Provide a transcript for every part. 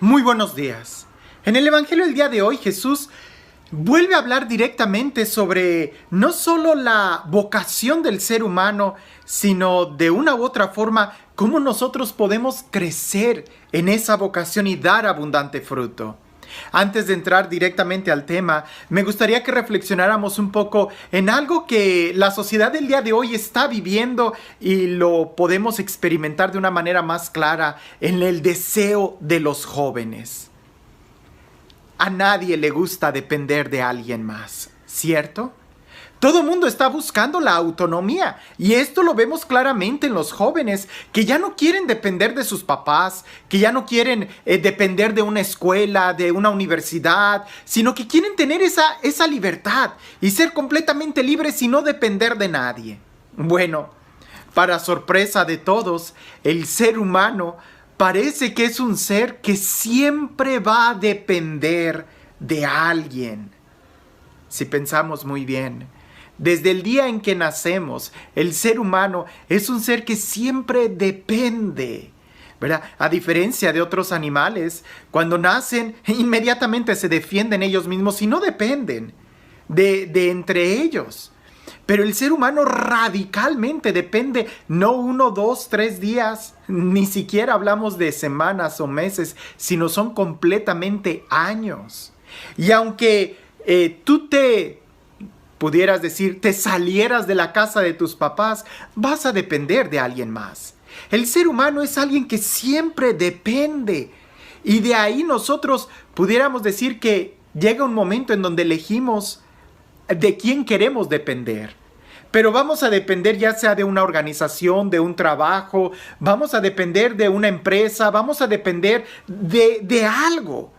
Muy buenos días. En el Evangelio del día de hoy, Jesús vuelve a hablar directamente sobre no solo la vocación del ser humano, sino de una u otra forma, cómo nosotros podemos crecer en esa vocación y dar abundante fruto. Antes de entrar directamente al tema, me gustaría que reflexionáramos un poco en algo que la sociedad del día de hoy está viviendo y lo podemos experimentar de una manera más clara en el deseo de los jóvenes. A nadie le gusta depender de alguien más, ¿cierto? Todo el mundo está buscando la autonomía y esto lo vemos claramente en los jóvenes que ya no quieren depender de sus papás, que ya no quieren depender de una escuela, de una universidad, sino que quieren tener esa libertad y ser completamente libres y no depender de nadie. Bueno, para sorpresa de todos, el ser humano parece que es un ser que siempre va a depender de alguien. Si pensamos muy bien, desde el día en que nacemos, el ser humano es un ser que siempre depende, ¿verdad? A diferencia de otros animales, cuando nacen, inmediatamente se defienden ellos mismos y no dependen de entre ellos. Pero el ser humano radicalmente depende, no 1, 2, 3 días, ni siquiera hablamos de semanas o meses, sino son completamente años. Y aunque tú pudieras decir, te salieras de la casa de tus papás, vas a depender de alguien más. El ser humano es alguien que siempre depende. Y de ahí nosotros pudiéramos decir que llega un momento en donde elegimos de quién queremos depender. Pero vamos a depender ya sea de una organización, de un trabajo, vamos a depender de una empresa, vamos a depender de algo,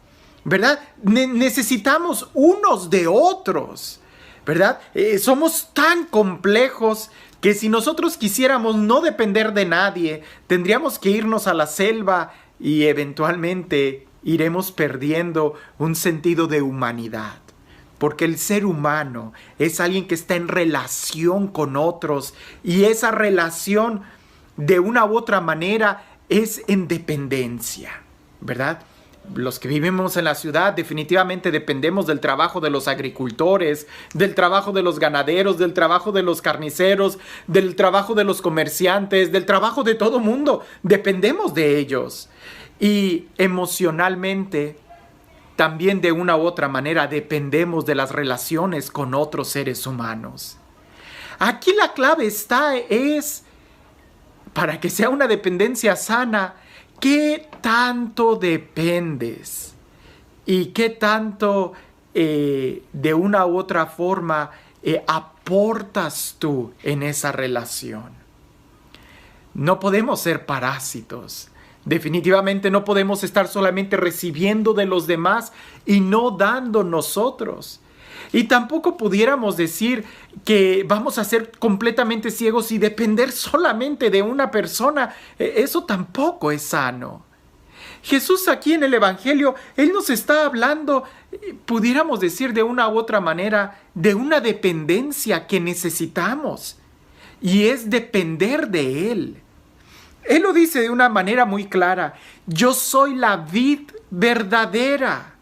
¿verdad? Necesitamos unos de otros, ¿verdad? Somos tan complejos que si nosotros quisiéramos no depender de nadie, tendríamos que irnos a la selva y eventualmente iremos perdiendo un sentido de humanidad. Porque el ser humano es alguien que está en relación con otros y esa relación de una u otra manera es en dependencia, ¿verdad? Los que vivimos en la ciudad definitivamente dependemos del trabajo de los agricultores, del trabajo de los ganaderos, del trabajo de los carniceros, del trabajo de los comerciantes, del trabajo de todo mundo. Dependemos de ellos. Y emocionalmente, también de una u otra manera dependemos de las relaciones con otros seres humanos. Aquí la clave es, para que sea una dependencia sana, ¿qué tanto dependes? ¿Y qué tanto de una u otra forma aportas tú en esa relación? No podemos ser parásitos. Definitivamente no podemos estar solamente recibiendo de los demás y no dando nosotros. Y tampoco pudiéramos decir que vamos a ser completamente ciegos y depender solamente de una persona. Eso tampoco es sano. Jesús aquí en el Evangelio, Él nos está hablando, pudiéramos decir de una u otra manera, de una dependencia que necesitamos. Y es depender de Él. Él lo dice de una manera muy clara. Yo soy la vid verdadera.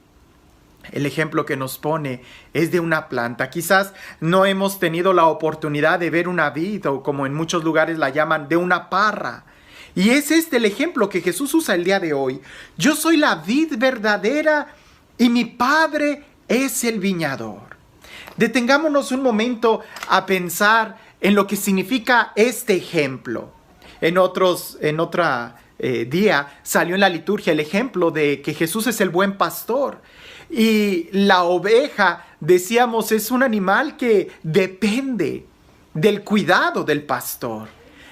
El ejemplo que nos pone es de una planta. Quizás no hemos tenido la oportunidad de ver una vid o como en muchos lugares la llaman, de una parra. Y es este el ejemplo que Jesús usa el día de hoy. Yo soy la vid verdadera y mi Padre es el viñador. Detengámonos un momento a pensar en lo que significa este ejemplo. En otro día salió en la liturgia el ejemplo de que Jesús es el buen pastor. Y la oveja, decíamos, es un animal que depende del cuidado del pastor.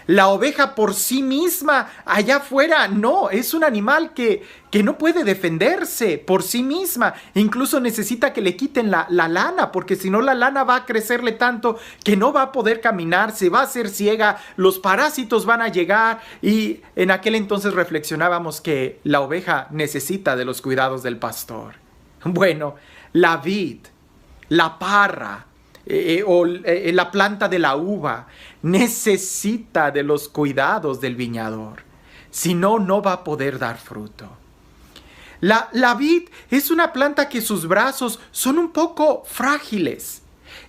La oveja por sí misma, allá afuera, no, es un animal que no puede defenderse por sí misma. Incluso necesita que le quiten la lana, porque si no la lana va a crecerle tanto que no va a poder caminar, se va a hacer ciega, los parásitos van a llegar. Y en aquel entonces reflexionábamos que la oveja necesita de los cuidados del pastor. Bueno, la vid, la parra, la planta de la uva necesita de los cuidados del viñador. Si no, no va a poder dar fruto. La vid es una planta que sus brazos son un poco frágiles.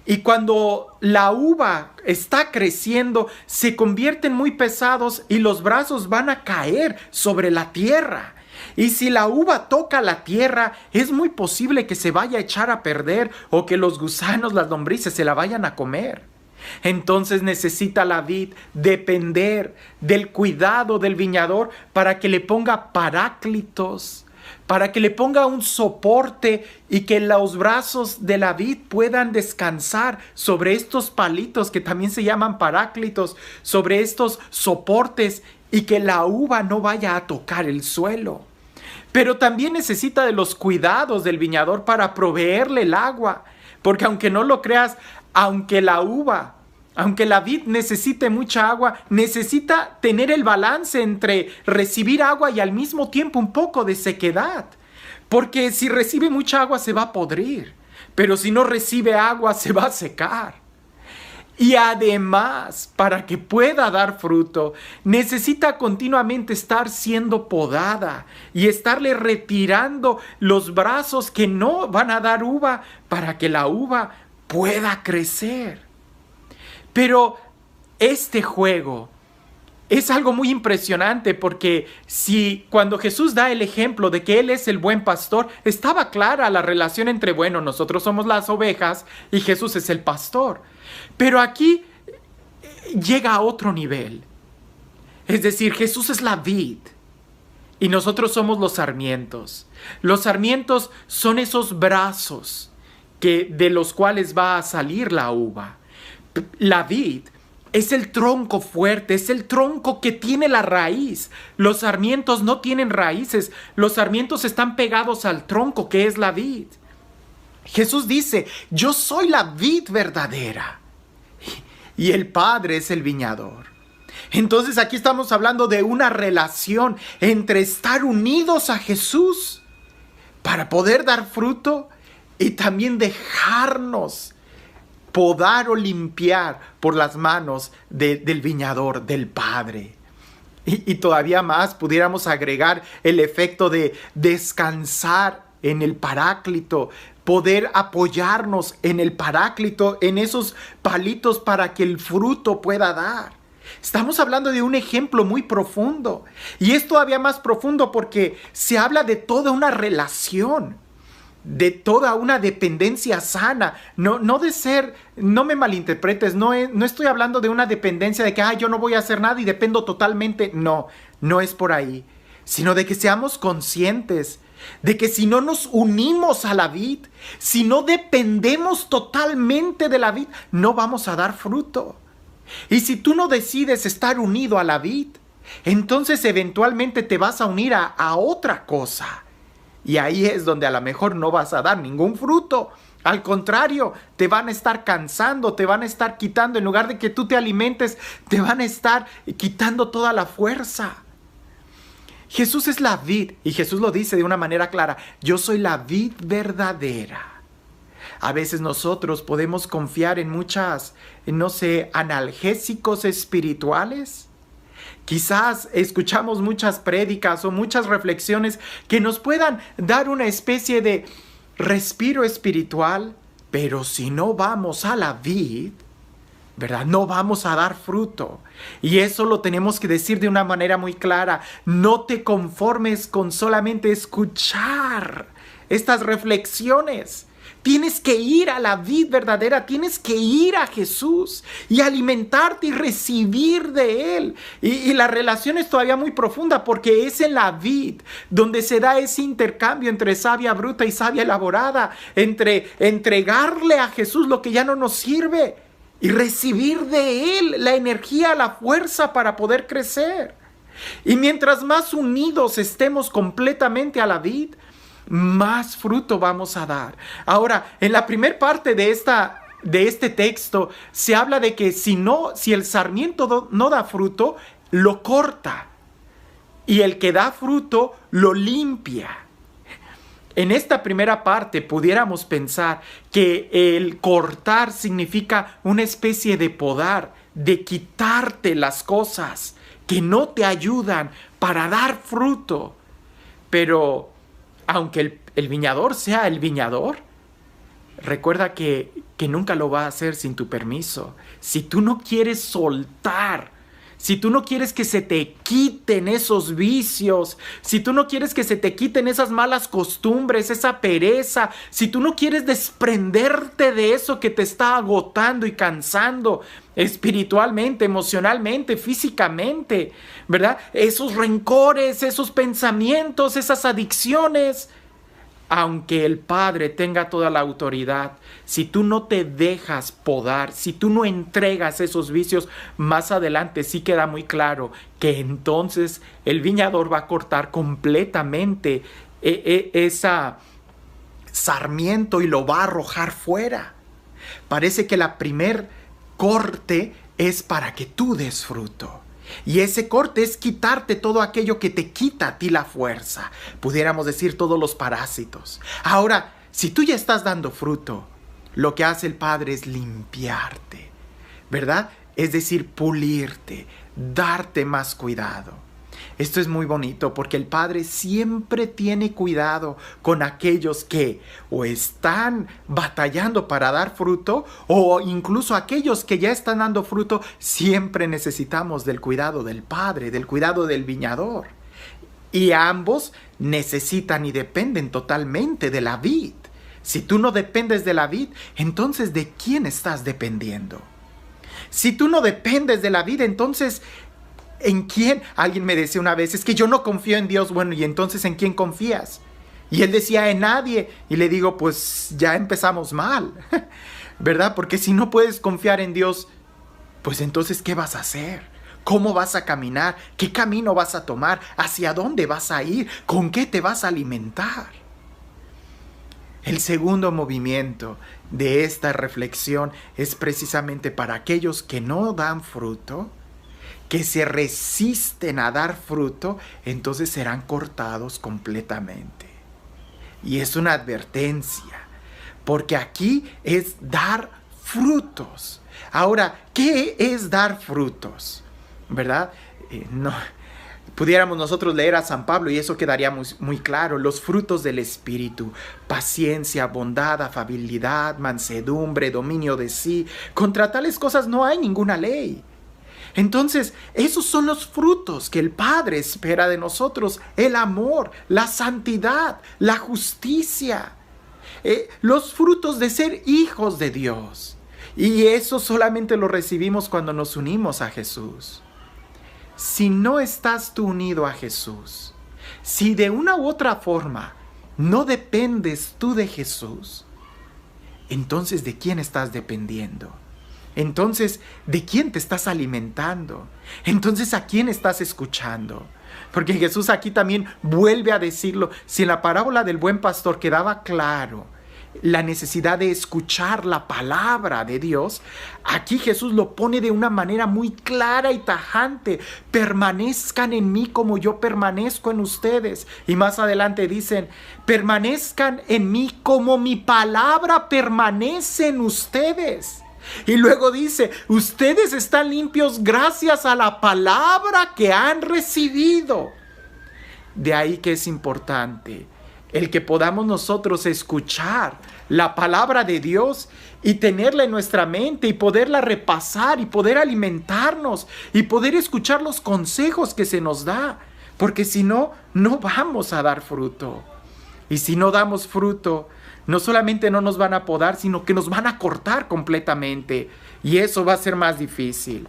Y cuando la uva está creciendo, se convierten muy pesados y los brazos van a caer sobre la tierra. Y si la uva toca la tierra, es muy posible que se vaya a echar a perder o que los gusanos, las lombrices, se la vayan a comer. Entonces necesita la vid depender del cuidado del viñador para que le ponga paráclitos, para que le ponga un soporte y que los brazos de la vid puedan descansar sobre estos palitos que también se llaman paráclitos, sobre estos soportes, y que la uva no vaya a tocar el suelo. Pero también necesita de los cuidados del viñador para proveerle el agua, porque aunque no lo creas, aunque la vid necesite mucha agua, necesita tener el balance entre recibir agua y al mismo tiempo un poco de sequedad. Porque si recibe mucha agua se va a podrir, pero si no recibe agua se va a secar. Y además, para que pueda dar fruto, necesita continuamente estar siendo podada y estarle retirando los brazos que no van a dar uva para que la uva pueda crecer. Pero este juego es algo muy impresionante, porque si cuando Jesús da el ejemplo de que Él es el buen pastor, estaba clara la relación entre, nosotros somos las ovejas y Jesús es el pastor. Pero aquí llega a otro nivel. Es decir, Jesús es la vid y nosotros somos los sarmientos. Los sarmientos son esos brazos de los cuales va a salir la uva. La vid es el tronco fuerte, es el tronco que tiene la raíz. Los sarmientos no tienen raíces, los sarmientos están pegados al tronco que es la vid. Jesús dice: yo soy la vid verdadera y el Padre es el viñador. Entonces aquí estamos hablando de una relación entre estar unidos a Jesús para poder dar fruto y también dejarnos podar o limpiar por las manos del viñador, del Padre. Y todavía más pudiéramos agregar el efecto de descansar en el Paráclito, poder apoyarnos en el Paráclito, en esos palitos para que el fruto pueda dar. Estamos hablando de un ejemplo muy profundo, y es todavía más profundo porque se habla de toda una relación, de toda una dependencia sana, no me malinterpretes, no estoy hablando de una dependencia de que yo no voy a hacer nada y dependo totalmente, no es por ahí, sino de que seamos conscientes de que si no nos unimos a la vid, si no dependemos totalmente de la vid, no vamos a dar fruto. Y si tú no decides estar unido a la vid, entonces eventualmente te vas a unir a otra cosa. Y ahí es donde a lo mejor no vas a dar ningún fruto. Al contrario, te van a estar cansando, te van a estar quitando. En lugar de que tú te alimentes, te van a estar quitando toda la fuerza. Jesús es la vid, y Jesús lo dice de una manera clara: yo soy la vid verdadera. A veces nosotros podemos confiar en muchas, analgésicos espirituales. Quizás escuchamos muchas prédicas o muchas reflexiones que nos puedan dar una especie de respiro espiritual, pero si no vamos a la vid, ¿verdad?, no vamos a dar fruto. Y eso lo tenemos que decir de una manera muy clara. No te conformes con solamente escuchar estas reflexiones. Tienes que ir a la vid verdadera, tienes que ir a Jesús y alimentarte y recibir de Él. Y la relación es todavía muy profunda, porque es en la vid donde se da ese intercambio entre savia bruta y savia elaborada, entre entregarle a Jesús lo que ya no nos sirve y recibir de Él la energía, la fuerza para poder crecer. Y mientras más unidos estemos completamente a la vid, más fruto vamos a dar. Ahora, en la primera parte de este texto se habla de que si el sarmiento no da fruto, lo corta, y el que da fruto lo limpia. En esta primera parte pudiéramos pensar que el cortar significa una especie de podar, de quitarte las cosas que no te ayudan para dar fruto. Pero aunque el viñador sea el viñador, recuerda que nunca lo va a hacer sin tu permiso. Si tú no quieres soltar, si tú no quieres que se te quiten esos vicios, si tú no quieres que se te quiten esas malas costumbres, esa pereza, si tú no quieres desprenderte de eso que te está agotando y cansando espiritualmente, emocionalmente, físicamente, ¿verdad? Esos rencores, esos pensamientos, esas adicciones. Aunque el Padre tenga toda la autoridad, si tú no te dejas podar, si tú no entregas esos vicios, más adelante sí queda muy claro que entonces el viñador va a cortar completamente esa sarmiento y lo va a arrojar fuera. Parece que la primer corte es para que tú des fruto. Y ese corte es quitarte todo aquello que te quita a ti la fuerza. Pudiéramos decir todos los parásitos. Ahora, si tú ya estás dando fruto, lo que hace el Padre es limpiarte, ¿verdad? Es decir, pulirte, darte más cuidado. Esto es muy bonito porque el Padre siempre tiene cuidado con aquellos que o están batallando para dar fruto o incluso aquellos que ya están dando fruto. Siempre necesitamos del cuidado del Padre, del cuidado del viñador. Y ambos necesitan y dependen totalmente de la vid. Si tú no dependes de la vid, entonces ¿de quién estás dependiendo? Si tú no dependes de la vid, entonces ¿en quién? Alguien me decía una vez, es que yo no confío en Dios. Bueno, ¿y entonces en quién confías? Y él decía, en nadie. Y le digo, pues ya empezamos mal, ¿verdad? Porque si no puedes confiar en Dios, pues entonces ¿qué vas a hacer? ¿Cómo vas a caminar? ¿Qué camino vas a tomar? ¿Hacia dónde vas a ir? ¿Con qué te vas a alimentar? El segundo movimiento de esta reflexión es precisamente para aquellos que no dan fruto, que se resisten a dar fruto, entonces serán cortados completamente. Y es una advertencia, porque aquí es dar frutos. Ahora, ¿qué es dar frutos? ¿Verdad? No, pudiéramos nosotros leer a San Pablo y eso quedaría muy claro. Los frutos del Espíritu: paciencia, bondad, afabilidad, mansedumbre, dominio de sí. Contra tales cosas no hay ninguna ley. Entonces, esos son los frutos que el Padre espera de nosotros: el amor, la santidad, la justicia, los frutos de ser hijos de Dios. Y eso solamente lo recibimos cuando nos unimos a Jesús. Si no estás tú unido a Jesús, si de una u otra forma no dependes tú de Jesús, entonces ¿de quién estás dependiendo? Entonces, ¿de quién te estás alimentando? Entonces, ¿a quién estás escuchando? Porque Jesús aquí también vuelve a decirlo. Si en la parábola del buen pastor quedaba claro la necesidad de escuchar la palabra de Dios, aquí Jesús lo pone de una manera muy clara y tajante: permanezcan en mí como yo permanezco en ustedes. Y más adelante dicen: permanezcan en mí como mi palabra permanece en ustedes. Y luego dice: ustedes están limpios gracias a la palabra que han recibido. De ahí que es importante el que podamos nosotros escuchar la palabra de Dios y tenerla en nuestra mente y poderla repasar y poder alimentarnos y poder escuchar los consejos que se nos da. Porque si no, no vamos a dar fruto. Y si no damos fruto, no solamente no nos van a podar, sino que nos van a cortar completamente. Y eso va a ser más difícil.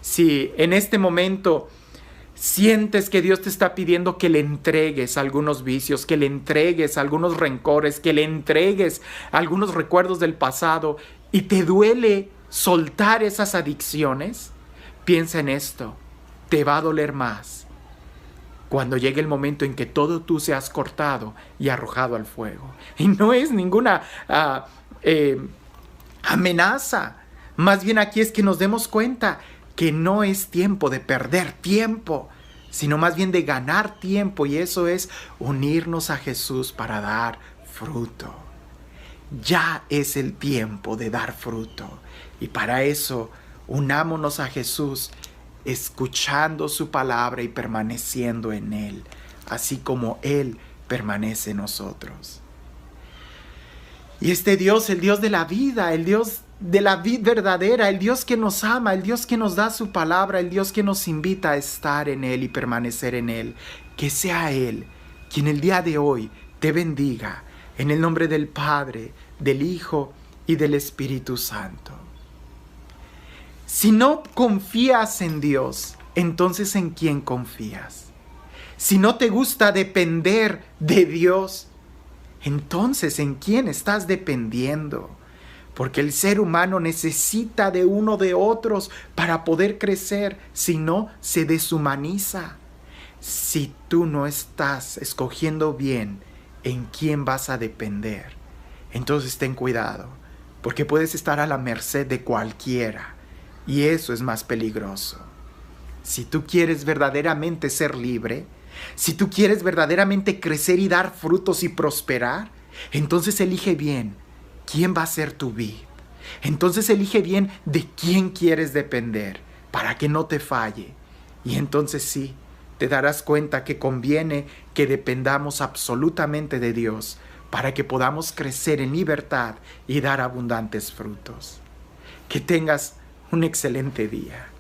Si en este momento sientes que Dios te está pidiendo que le entregues algunos vicios, que le entregues algunos rencores, que le entregues algunos recuerdos del pasado y te duele soltar esas adicciones, piensa en esto: te va a doler más cuando llegue el momento en que todo tú seas cortado y arrojado al fuego. Y no es ninguna amenaza. Más bien aquí es que nos demos cuenta que no es tiempo de perder tiempo, sino más bien de ganar tiempo. Y eso es unirnos a Jesús para dar fruto. Ya es el tiempo de dar fruto. Y para eso, unámonos a Jesús, escuchando su palabra y permaneciendo en Él, así como Él permanece en nosotros. Y este Dios, el Dios de la vida, el Dios de la vida verdadera, el Dios que nos ama, el Dios que nos da su palabra, el Dios que nos invita a estar en Él y permanecer en Él, que sea Él quien el día de hoy te bendiga, en el nombre del Padre, del Hijo y del Espíritu Santo. Si no confías en Dios, entonces ¿en quién confías? Si no te gusta depender de Dios, entonces ¿en quién estás dependiendo? Porque el ser humano necesita de uno de otros para poder crecer, si no se deshumaniza. Si tú no estás escogiendo bien en quién vas a depender, entonces ten cuidado, porque puedes estar a la merced de cualquiera, y eso es más peligroso. Si tú quieres verdaderamente ser libre, si tú quieres verdaderamente crecer y dar frutos y prosperar, entonces elige bien quién va a ser tu vid. Entonces elige bien de quién quieres depender para que no te falle. Y entonces sí, te darás cuenta que conviene que dependamos absolutamente de Dios para que podamos crecer en libertad y dar abundantes frutos. Que tengas un excelente día.